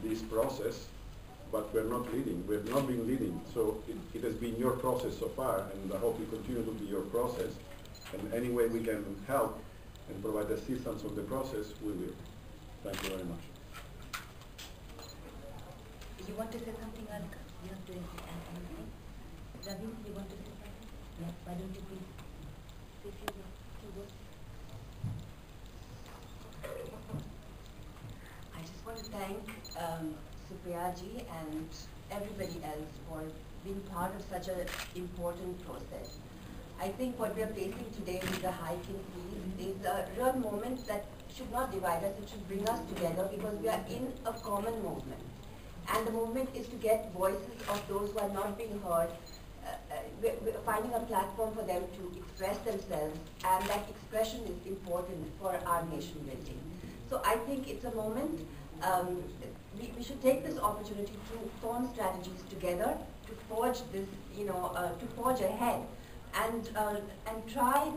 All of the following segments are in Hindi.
this process, but we're not leading. We've not been leading. So it has been your process so far, and I hope it continue to be your process. And any way we can help and provide assistance on the process, we will. Thank you very much. You want to say something, Alka? You have to add anything? Ravi, you want to say something? Yeah, why don't you please say a few words? I just want to thank Supriya ji and everybody else for being part of such an important process. I think what we are facing today with the hike in fees is a real moment that should not divide us, it should bring us together, because we are in a common movement. And the movement is to get voices of those who are not being heard, we're finding a platform for them to express themselves, and that expression is important for our nation building. So I think it's a moment, we should take this opportunity to form strategies together, to forge this, to forge ahead, and try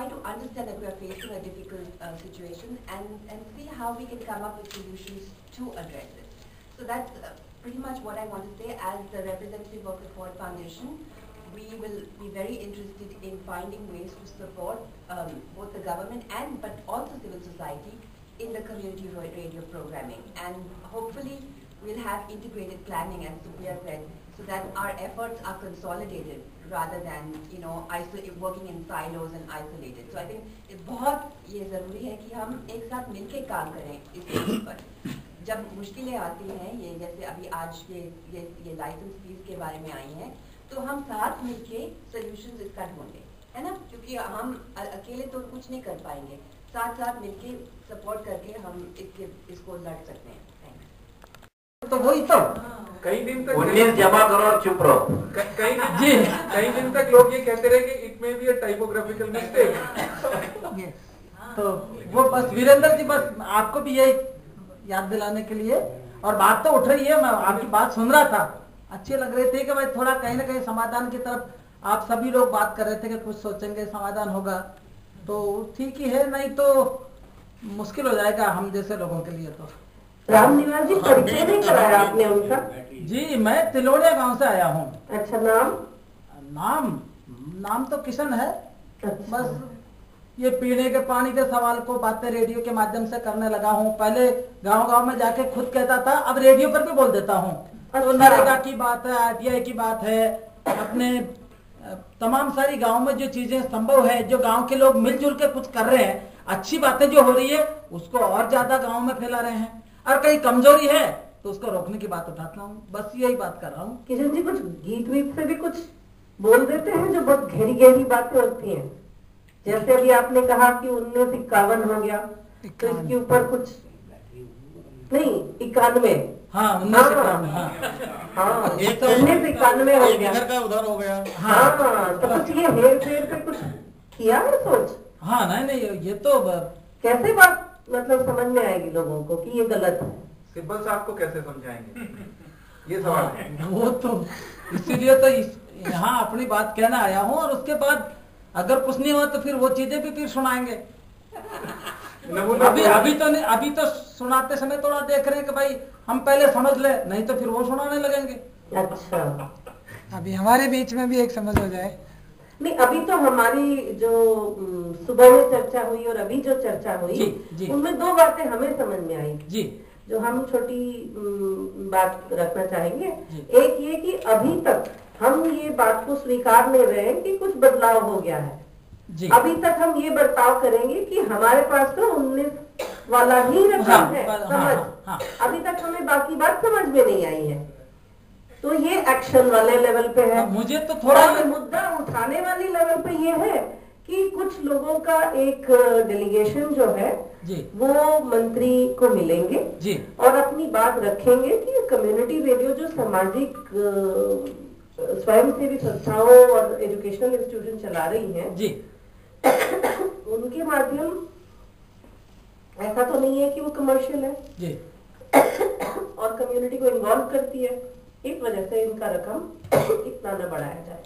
to understand that we are facing a difficult situation, and see how we can come up with solutions to address it. So that's pretty much what I want to say. As the representative of the Ford Foundation, we will be very interested in finding ways to support both the government but also civil society in the community radio programming. And hopefully we'll have integrated planning, as Supriya said, so that our efforts are consolidated rather than working in silos and isolated. So I think it's बहुत ये ज़रूरी है कि हम एक साथ मिलके काम करें इस चीज़ पर. जब मुश्किलें आती हैं, ये जैसे अभी आज ये लाइसेंस फीस के बारे में आई हैं, तो हम साथ मिलके सॉल्यूशंस इसका ढूंढें, है ना? क्योंकि हम अकेले तो कुछ नहीं कर पाएंगे, साथ मिलके सपोर्ट करके हम इसको लड़ सकते हैं. तो वही तो कई दिन तक 19 जमा करो और चुप रहो. कई दिन तक लोग ये कहते रहे कि इट में भी अ टाइपोग्राफिकल मिस्टेक. तो वो बस वीरेंद्र जी, बस आपको भी यही याद दिलाने के लिए, और बात तो उठ रही है, मैं आपकी बात सुन रहा था, अच्छे लग रहे थे कि भाई थोड़ा कहीं ना कहीं समाधान की तरफ आप सभी लोग बात कर रहे थे कि कुछ सोचेंगे समाधान होगा, तो ठीक ही है, नहीं तो मुश्किल हो जाएगा हम जैसे लोगों के लिए. तो रामनिवास जी, परिचय नहीं कराया आपने उनका? जी, मैं तिलोड़िया गांव से आया हूँ. अच्छा, नाम तो किशन है. अच्छा. बस ये पीने के पानी के सवाल को बातें रेडियो के माध्यम से करने लगा हूँ. पहले गांव में जाके खुद कहता था, अब रेडियो पर भी बोल देता हूँ. तो नरेगा की बात है, आरटीआई की बात है, अपने तमाम सारी गांव में जो चीजें संभव है, जो गांव के लोग मिलजुल के कुछ कर रहे हैं, अच्छी बातें जो हो रही है उसको और ज्यादा गांव में फैला रहे हैं, और कहीं कमजोरी है तो उसको रोकने की बात उठाता हूँ. बस यही बात कर रहा हूँ. किशन जी, कुछ गीत वीत से भी कुछ बोल देते हैं जो बहुत गहरी बातें होती हैं. जैसे अभी आपने कहा कि 1951 हो गया, तो इसके ऊपर कुछ नहीं, 91. हाँ, 1991. हाँ, 1991 हो गया, का उधर हो गया. हाँ, तो कुछ ये हेर फेर पे कुछ किया है सोच? हाँ, नहीं, ये तो कैसे बात मतलब समझ में आएगी लोगों को कि ये गलत है? सिब्बल साहब को कैसे समझाएंगे, ये सवाल है. वो तो इसीलिए तो यहाँ अपनी बात कहना आया हूँ, और उसके बाद अगर कुछ नहीं हुआ तो फिर वो चीजें भी फिर सुनाएंगे. अभी तो सुनाते समय थोड़ा देख रहे हैं कि भाई हम पहले समझ ले, नहीं तो फिर वो सुनाने लगेंगे. अच्छा, अभी हमारे बीच में भी एक समझ हो जाए. नहीं, अभी तो हमारी जो सुबह में चर्चा हुई और अभी जो चर्चा हुई, उनमें दो बातें हमें समझ में आई जी, जो हम छोटी बात रखना चाहेंगे. एक ये कि अभी तक हम ये बात को स्वीकार नहीं रहे हैं कि कुछ बदलाव हो गया है. अभी तक हम ये बर्ताव करेंगे कि हमारे पास तो 19 वाला ही रकम है. समझ, अभी तक हमें बाकी बात समझ में नहीं आई है. तो ये एक्शन वाले लेवल पे है. मुझे तो थोड़ा मुद्दा उठाने वाली लेवल पे ये है कि कुछ लोगों का एक डेलीगेशन जो है वो मंत्री को मिलेंगे जी, और अपनी बात रखेंगे कि कम्युनिटी रेडियो जो सामाजिक स्वयंसेवी संस्थाओं और एजुकेशनल इंस्टीट्यूशन चला रही हैं जी, उनके माध्यम, ऐसा तो नहीं है कि वो कमर्शियल है जी, और कम्युनिटी को इन्वॉल्व करती है, इस वजह से इनका रकम इतना न बढ़ाया जाए.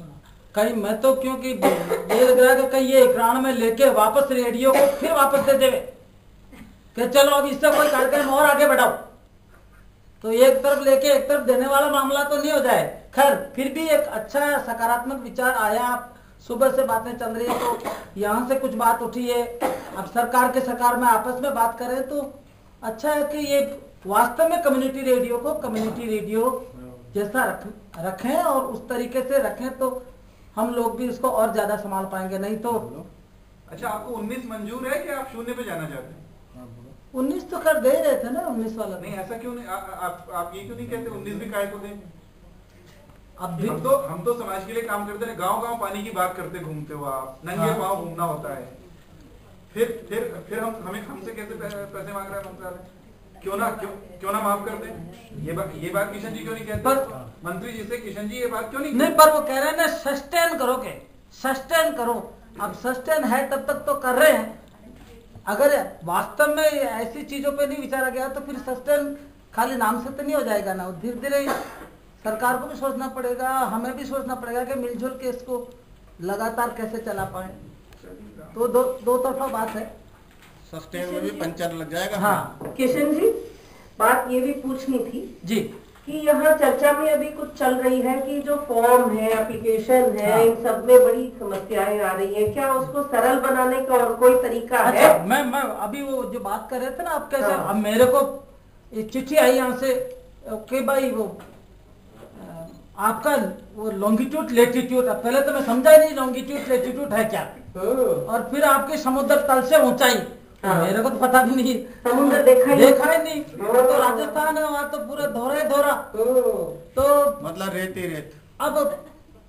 कहीं मैं तो क्योंकि ये लग रहा है कि कहीं ये इकरार में लेके वापस रेडियो को फिर वापस दे देवे. कि चलो अब इससे कोई कार्यक्रम और आगे बढ़ाओ, तो एक तरफ लेके एक तरफ देने वाला मामला तो नहीं हो जाए। खैर फिर भी एक अच्छा सकारात्मक विचार आया, सुबह से बातें चल रही है तो यहाँ से कुछ बात उठी है, अब सरकार में आपस में बात करें तो अच्छा है कि ये वास्तव में कम्युनिटी रेडियो को कम्युनिटी रेडियो जैसा रखें और उस तरीके से रखें तो हम लोग भी इसको और ज्यादा संभाल पाएंगे, नहीं तो। अच्छा, आपको 19 मंजूर है कि आप 0 पे जाना चाहते हैं? 19 तो कर दे रहे थे ना, 19 वाला नहीं, ऐसा क्यों नहीं? आप ये क्यों नहीं कहते 19 भी काहे को दें? अब हम तो समाज के लिए काम करते हैं, गांव-गांव पानी की बात करते घूमते हो आप, नंगे पांव घूमना होता है, फिर हमसे कैसे पैसे मांग रहे हैं मंत्रालय? क्यों ना माफ कर दें? ये बात किशन जी क्यों नहीं कहते? मंत्री जी से किशन जी ये बात क्यों नहीं पर वो कह रहे हैं ना सस्टेन करोगे, सस्टेन करो। अब सस्टेन है तब तक तो कर रहे हैं, अगर वास्तव में ऐसी चीजों पे नहीं विचारा गया तो फिर सस्टेन खाली नाम से तो नहीं हो जाएगा ना। धीरे धीरे सरकार को भी सोचना पड़ेगा, हमें भी सोचना पड़ेगा कि मिलजुल के इसको लगातार कैसे चला पाए। तो दो तरफा बात है। सस्टेन में भी पंचर लग जाएगा। हाँ किशन जी, बात ये भी पूछनी थी जी कि यहाँ चर्चा में अभी कुछ चल रही है कि जो फॉर्म है, एप्लीकेशन है, इन सब में बड़ी समस्याएं आ रही हैं, क्या उसको सरल बनाने का और कोई तरीका है? मैं अभी वो जो बात कर रहे थे ना आप कैसे, अब मेरे को एक चिट्ठी आई यहाँ से कि भाई वो आपका वो लॉन्गिट्यूड लेटीट्यूड, पहले तो मैं समझा ही नहीं लॉन्गिट्यूड लेटीट्यूड है क्या, और फिर आपके समुद्र तल से ऊंचाई, मेरे को तो पता भी नहीं, समुद्र देखा ही नहीं। तो राजस्थान है, वहाँ तो पूरा धोरा ही धोरा, तो मतलब रेत। अब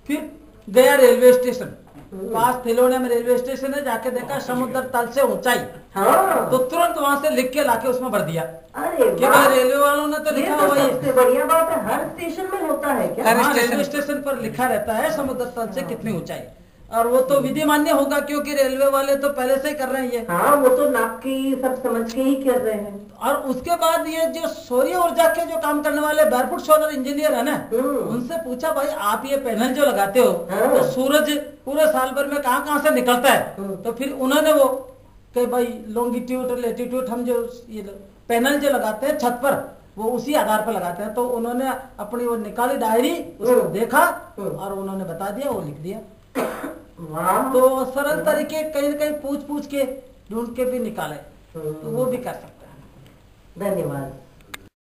फिर गया रेलवे स्टेशन, पास थिलोनिया में रेलवे स्टेशन है, जाके देखा समुद्र तल से ऊंचाई, तो तुरंत वहाँ से लिख के लाके उसमें भर दिया। अरे कि भाई रेलवे वालों ने तो लिखा हुआ है। सबसे बढ़िया बात है, हर स्टेशन में होता है क्या? रेलवे स्टेशन पर लिखा रहता है समुद्र तल से कितनी ऊंचाई, और वो तो विधि मान्य होगा क्योंकि रेलवे वाले तो पहले से ही कर रहे हैं ये। हाँ, वो तो नाप की सब समझ के ही कर रहे हैं। और उसके बाद ये जो सौर्य ऊर्जा के जो काम करने वाले बैरफुट सोलर इंजीनियर है ना, उनसे पूछा भाई आप ये पैनल जो लगाते हो तो सूरज पूरे साल भर में कहाँ से निकलता है? तो फिर उन्होंने वो कि भाई लॉन्गिट्यूड लेटीट्यूड हम जो ये पैनल जो लगाते हैं छत पर वो उसी आधार पर लगाते हैं, तो उन्होंने अपनी वो निकाली डायरी, उसको देखा और उन्होंने बता दिया, वो लिख दिया। तो सरल तरीके कहीं न कहीं पूछ के ढूंढ के भी निकाले, तो वो भी कर सकते हैं। धन्यवाद।